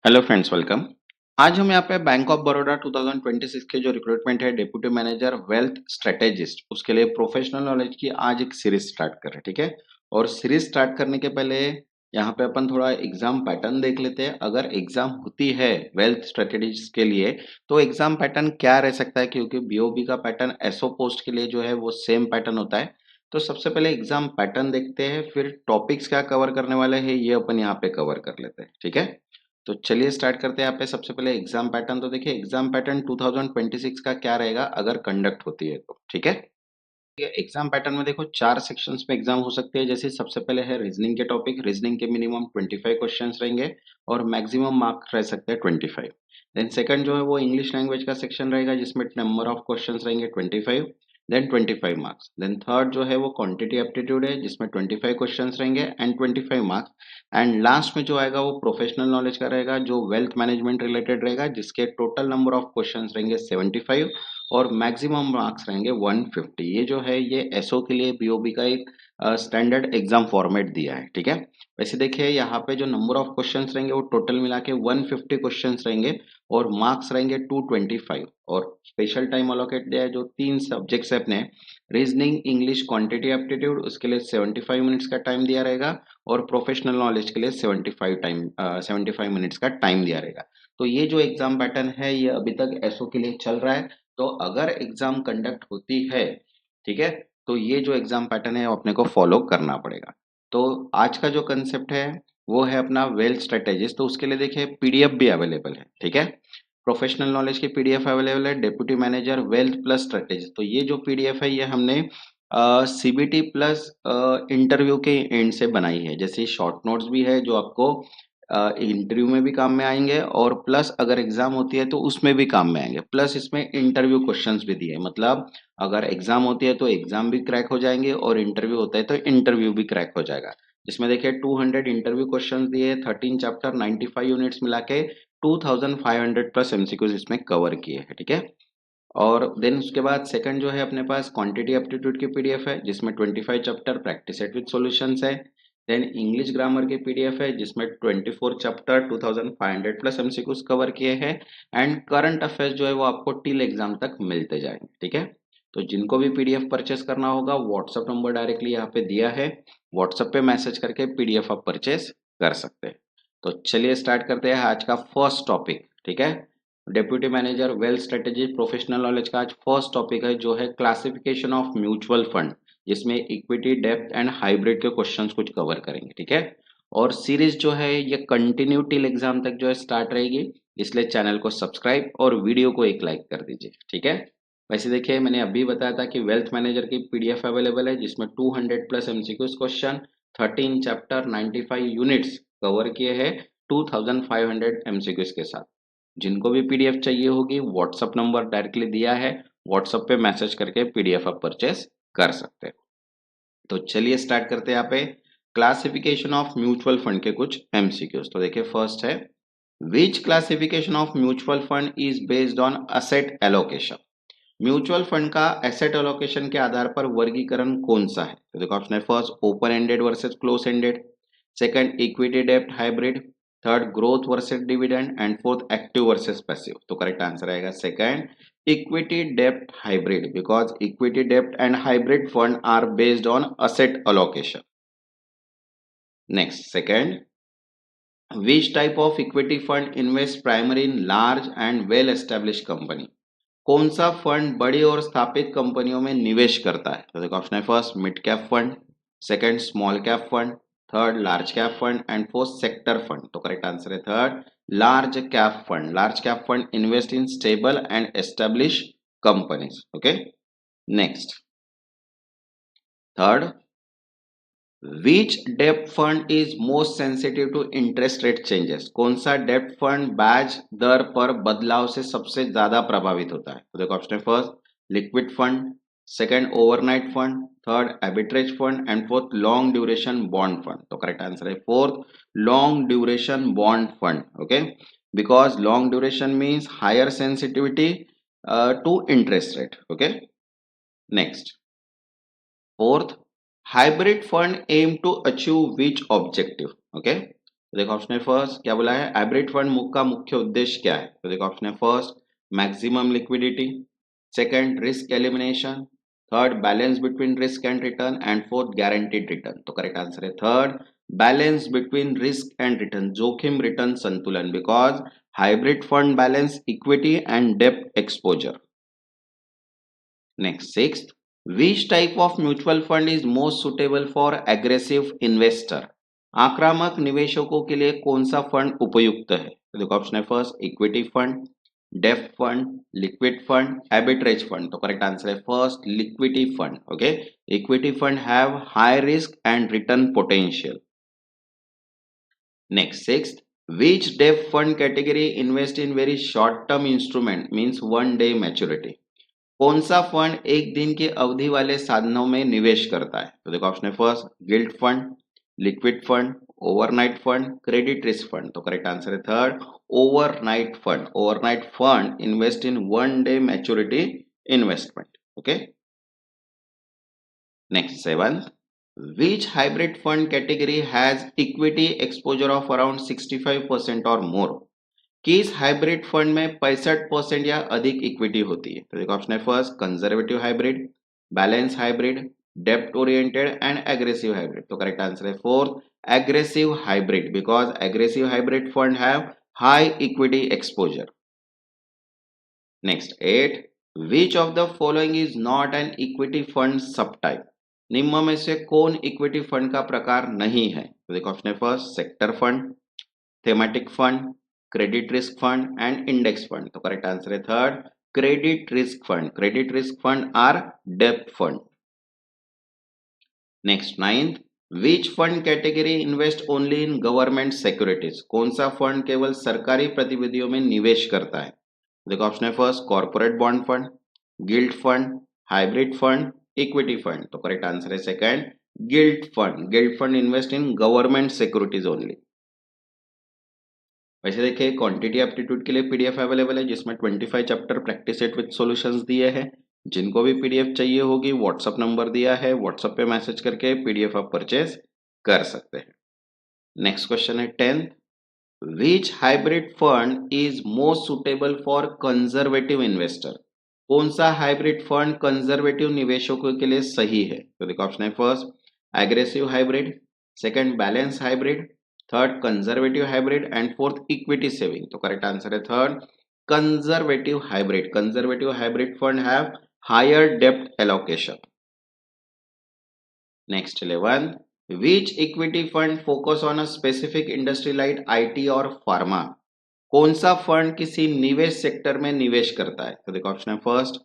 Hello friends, welcome. आज हम यहाँ पे बैंक ऑफ बड़ौदा 2026 के जो रिक्रूटमेंट है डिप्यूटी मैनेजर वेल्थ स्ट्रेटेजिस्ट उसके लिए प्रोफेशनल नॉलेज की आज एक सीरीज स्टार्ट कर रहे हैं, ठीक है। और सीरीज स्टार्ट करने के पहले यहाँ पे अपन थोड़ा एग्जाम पैटर्न देख लेते हैं। अगर एग्जाम होती है वेल्थ स्ट्रेटेजिस्ट के लिए तो एग्जाम पैटर्न क्या रह सकता है, क्योंकि बीओबी का पैटर्न एसओ पोस्ट के लिए जो है वो सेम पैटर्न होता है। तो सबसे पहले एग्जाम पैटर्न देखते हैं, फिर टॉपिक्स क्या कवर करने वाले हैं ये अपन यहाँ पे कवर कर लेते हैं, ठीक है। तो चलिए स्टार्ट करते हैं। यहाँ पे सबसे पहले एग्जाम पैटर्न तो देखिए, एग्जाम पैटर्न 2026 का क्या रहेगा अगर कंडक्ट होती है तो, ठीक है। एग्जाम पैटर्न में देखो 4 सेक्शंस में एग्जाम हो सकते हैं। जैसे सबसे पहले है रीजनिंग के टॉपिक। रीजनिंग के मिनिमम 25 क्वेश्चंस रहेंगे और मैक्सिमम मार्क्स रह सकते हैं 25। देन सेकंड जो है वो इंग्लिश लैंग्वेज का सेक्शन रहेगा जिसमें नंबर ऑफ क्वेश्चंस रहेंगे 25, देन 25 मार्क्स। देन थर्ड जो है वो क्वांटिटी एप्टीट्यूड है जिसमें 25 क्वेश्चंस रहेंगे एंड 25 मार्क्स। एंड लास्ट में जो आएगा वो प्रोफेशनल नॉलेज का रहेगा जो वेल्थ मैनेजमेंट रिलेटेड रहेगा, जिसके टोटल नंबर ऑफ क्वेश्चंस रहेंगे 75 और मैक्सिमम मार्क्स रहेंगे 150। ये जो है ये एसओ के लिए बीओबी का एक स्टैंडर्ड एग्जाम फॉर्मेट दिया है, ठीक है। वैसे देखिए यहाँ पे जो नंबर ऑफ क्वेश्चंस रहेंगे वो टोटल मिला के 150 क्वेश्चंस रहेंगे और मार्क्स रहेंगे 225। और स्पेशल टाइम अलोकेट दिया है जो 3 सब्जेक्ट्स है अपने, रीजनिंग, इंग्लिश, क्वांटिटी एप्टीट्यूड, उसके लिए 75 मिनट्स का टाइम दिया रहेगा और प्रोफेशनल नॉलेज के लिए 75 मिनट्स का टाइम दिया रहेगा। तो ये जो एग्जाम पैटर्न है ये अभी तक एसओ के लिए चल रहा है। तो अगर एग्जाम कंडक्ट होती है, ठीक है, तो ये जो एग्जाम पैटर्न है वो अपने को फॉलो करना पड़ेगा। तो आज का जो कंसेप्ट है वो है अपना वेल्थ स्ट्रेटेजिस्ट। तो उसके लिए देखिए पीडीएफ भी अवेलेबल है, ठीक है। प्रोफेशनल नॉलेज की पीडीएफ अवेलेबल है, deputy manager wealth plus strategist. तो ये जो पीडीएफ है ये हमने सीबीटी प्लस इंटरव्यू के एंड से बनाई है। जैसे शॉर्ट नोट्स भी है जो आपको इंटरव्यू में भी काम में आएंगे और प्लस अगर एग्जाम होती है तो उसमें भी काम में आएंगे। प्लस इसमें इंटरव्यू क्वेश्चंस भी दिए, मतलब अगर एग्जाम होती है तो एग्जाम भी क्रैक हो जाएंगे और इंटरव्यू होता है तो इंटरव्यू भी क्रैक हो जाएगा। जिसमें देखिए 200 इंटरव्यू क्वेश्चंस दिए, 13 चैप्टर, 95 यूनिट्स मिला के 2500 प्लस एमसीक्यूज इसमें कवर किए हैं, ठीक है। और देन उसके बाद सेकंड जो है अपने पास क्वांटिटी एप्टीट्यूड की पीडीएफ है जिसमें 25 chapter practice set with solutions है। देन इंग्लिश ग्रामर की पीडीएफ है जिसमें 24 चैप्टर 2500 प्लस एमसीक्यूज कवर किए हैं एंड करंट अफेयर्स जो है वो आपको टिल एग्जाम तक मिलते जाएंगे, ठीक है। तो जिनको भी पीडीएफ परचेस करना होगा व्हाट्सएप नंबर डायरेक्टली यहाँ पे दिया है, व्हाट्सएप पे मैसेज करके पीडीएफ आप परचेस कर सकते हैं। तो चलिए स्टार्ट करते हैं आज का फर्स्ट टॉपिक, ठीक है। Deputy manager wealth strategy professional knowledge का आज फर्स्ट टॉपिक है जो है क्लासिफिकेशन ऑफ म्यूचुअल फंड, जिसमें इक्विटी, डेब्ट एंड हाइब्रिड के क्वेश्चंस कुछ कवर करेंगे, ठीक है। और सीरीज जो है ये कंटिन्यू टिल एग्जाम तक जो है स्टार्ट रहेगी, इसलिए चैनल को सब्सक्राइब और वीडियो को एक लाइक कर दीजिए, ठीक है। वैसे देखिए मैंने अभी बताया था कि वेल्थ मैनेजर की पीडीएफ अवेलेबल है जिसमें 200 plus MCQs question, 13 chapter, 95 units cover किए हैं 2500 एमसीक्यूज के साथ। जिनको भी पीडीएफ चाहिए होगी व्हाट्सएप नंबर डायरेक्टली दिया है, व्हाट्सएप पे मैसेज करके पीडीएफ आप परचेस कर सकते हैं। तो चलिए स्टार्ट करते हैं। यहाँ पे क्लासिफिकेशन ऑफ म्यूचुअल फंड के कुछ एमसीक्यूज। तो देखिए फर्स्ट है, which classification of mutual fund is based on asset allocation. Mutual fund का एसेट एलोकेशन के आधार पर वर्गीकरण कौन सा है। तो देखो ऑप्शन है, first open ended versus close ended, second equity डेब्ट hybrid, third growth versus dividend and fourth active versus passive. तो करेक्ट आंसर आएगा सेकंड, इक्विटी डेब्ट हाइब्रिड, बिकॉज इक्विटी डेब्ट and hybrid fund are based on asset allocation. Next second, which type of equity fund invests primarily in large and well established company। कौन सा fund बड़ी और स्थापित कंपनियों में निवेश करता है। तो देखो ऑप्शन है, first mid cap fund, second small cap fund, third large cap fund and fourth sector fund. तो करेक्ट आंसर है third, large cap fund. Large cap fund invest in stable and establish companies. Okay, next third, which डेप्ट fund is most sensitive to interest rate changes. कौन सा डेप्ट fund ब्याज दर पर बदलाव से सबसे ज्यादा प्रभावित होता है। तो देखो option first liquid fund, second overnight fund, third arbitrage fund and fourth long duration bond fund. तो करेक्ट आंसर है fourth, long duration bond fund. Okay, because long duration means higher sensitivity to interest rate. Okay, next fourth, hybrid fund aim to achieve which objective। okay, तो देखो option है first, क्या बोला है, hybrid fund का मुख्य उद्देश्य क्या है, तो देखो ऑप्शन है first, maximum liquidity, second risk elimination, third balance between risk and return, and fourth guaranteed return. तो करेक्ट आंसर है third, balance between risk and return, जोखिम रिटर्न संतुलन, because hybrid fund balance equity and डेप्ट exposure. Next sixth, which type of mutual fund is most suitable for aggressive investor, आक्रामक निवेशकों के लिए कौन सा फंड उपयुक्त है, तो देखो ऑप्शन है फर्स्ट, इक्विटी फंड, डेप्ट fund, liquid fund, arbitrage fund. तो करेक्ट आंसर है first, liquid fund. Okay, equity fund have high risk and return potential. Next sixth, which debt fund category invest in very short term instrument means one day maturity, कौन सा fund एक दिन की अवधि वाले साधनों में निवेश करता है, तो देखो ऑप्शन है first, guild fund, liquid fund, overnight fund, credit risk fund. तो करेक्ट आंसर है third, overnight fund. Overnight fund invest in one day maturity investment. Okay, next seventh, which hybrid fund category has equity exposure of around 65% or more, किस hybrid fund में 65% या अधिक equity होती है, तो देखो ऑप्शन है first, conservative hybrid, balance hybrid, डेप्ट ओरिएंटेड एंड एग्रेसिव हाइब्रिड। तो करेक्ट आंसर है fourth, aggressive hybrid, because aggressive hybrid fund have high equity exposure. Next eight, which of the following is not an equity fund subtype, निम्न में से कौन equity fund का प्रकार नहीं है, तो देखो ऑप्शन है first, sector fund, thematic fund, credit risk fund and index fund. तो करेक्ट आंसर है third, credit risk fund. Credit risk fund are डेप्ट fund. Next ninth, which fund category invest only in government securities, कौन सा fund केवल सरकारी प्रतिनिधियों में निवेश करता है, देखो ऑप्शन है first, corporate bond fund, guild fund, hybrid fund, equity fund. तो करेक्ट आंसर है second, guild fund. Guild fund invest इन गवर्नमेंट सिक्योरिटीज ओनली। वैसे देखिए, क्वांटिटी एप्टीट्यूड के लिए पीडीएफ अवेलेबल है जिसमें 25 chapter practice set with solutions दिए हैं। जिनको भी पीडीएफ चाहिए होगी, व्हाट्सअप नंबर दिया है, व्हाट्सअप पे मैसेज करके पीडीएफ आप परचेज कर सकते हैं। नेक्स्ट क्वेश्चन है 10th, which hybrid fund is most suitable for conservative investor, कौन सा हाइब्रिड फंड कंजर्वेटिव निवेशकों के लिए सही है, तो देखो ऑप्शन है first, aggressive hybrid, second balance hybrid, third conservative hybrid and fourth equity saving. तो करेक्ट आंसर है third, conservative hybrid. Conservative hybrid fund have higher डेप्थ allocation. Next 11, which equity fund focus on a specific industry like IT और pharma, कौन सा fund किसी निवेश sector में निवेश करता है, तो देखो ऑप्शन है first,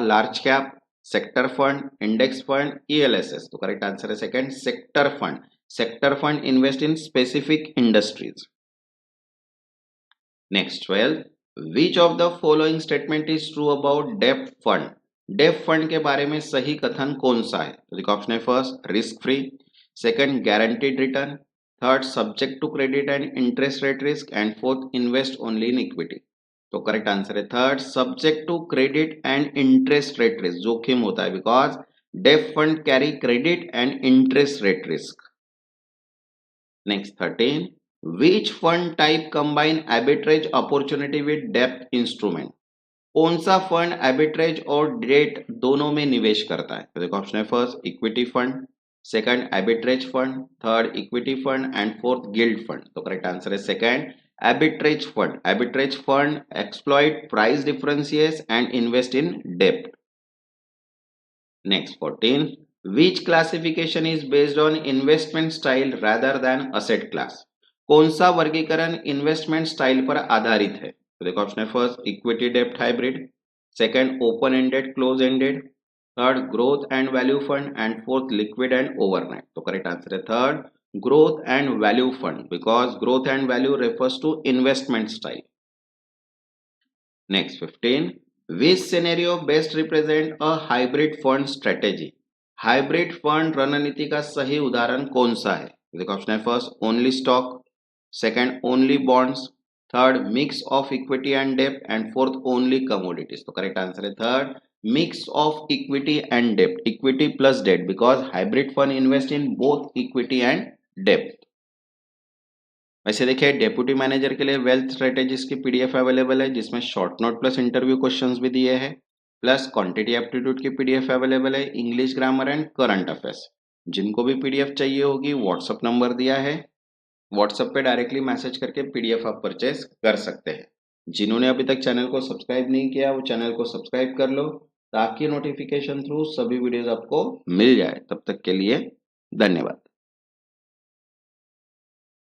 large cap, sector fund, index fund, ELSS. तो करेक्ट आंसर है second, sector fund. Sector fund invest in specific industries. Next 12, which of the following statement is true about dept fund, डेप्ट fund के बारे में सही कथन कौन सा है, तो देखो ऑप्शन है first, risk free, second guaranteed return, third subject to credit and interest rate risk and fourth invest only in equity. तो करेक्ट आंसर है third, subject to credit and interest rate risk, जोखिम होता है because डेप्ट fund carry credit and interest rate risk. Next 13, which fund type combine arbitrage opportunity with debt instrument, कौन सा fund arbitrage और date दोनों में निवेश करता है, तो देखो ऑप्शन है first, equity fund, second arbitrage fund, third equity fund and fourth gilt fund. तो करेक्ट आंसर है second, arbitrage fund. Arbitrage fund exploit price differentials and invest in डेप्ट। Next 14, which classification is based on investment style rather than asset class, कौन सा वर्गीकरण investment style पर आधारित है, तो देखो ऑप्शन है फर्स्ट, इक्विटी डेप्ट hybrid, second open ended close ended, third growth and value fund and fourth liquid and overnight. तो करेक्ट आंसर है third, growth and value fund, because growth and value refers to investment style. Next 15, which scenario best represent a hybrid fund strategy, hybrid fund रणनीति का सही उदाहरण कौन सा है, देखो ऑप्शन है first, only stock, second only bonds, third mix of equity and dept and fourth only commodities. तो करेक्ट आंसर है third, mix of equity and dept, equity plus dept, because hybrid fund invest in both equity and डेप्ट। वैसे देखिए deputy manager के लिए wealth strategist की PDF available है, जिसमें short note plus interview questions भी दिए हैं, प्लस क्वांटिटी एप्टीट्यूड की पीडीएफ अवेलेबल है, English grammar and current affairs. जिनको भी पीडीएफ चाहिए होगी व्हाट्सअप नंबर दिया है, व्हाट्सएप पे डायरेक्टली मैसेज करके पीडीएफ आप परचेज कर सकते हैं। जिन्होंने अभी तक चैनल को सब्सक्राइब नहीं किया वो चैनल को सब्सक्राइब कर लो, ताकि नोटिफिकेशन थ्रू सभी वीडियोस आपको मिल जाए। तब तक के लिए धन्यवाद।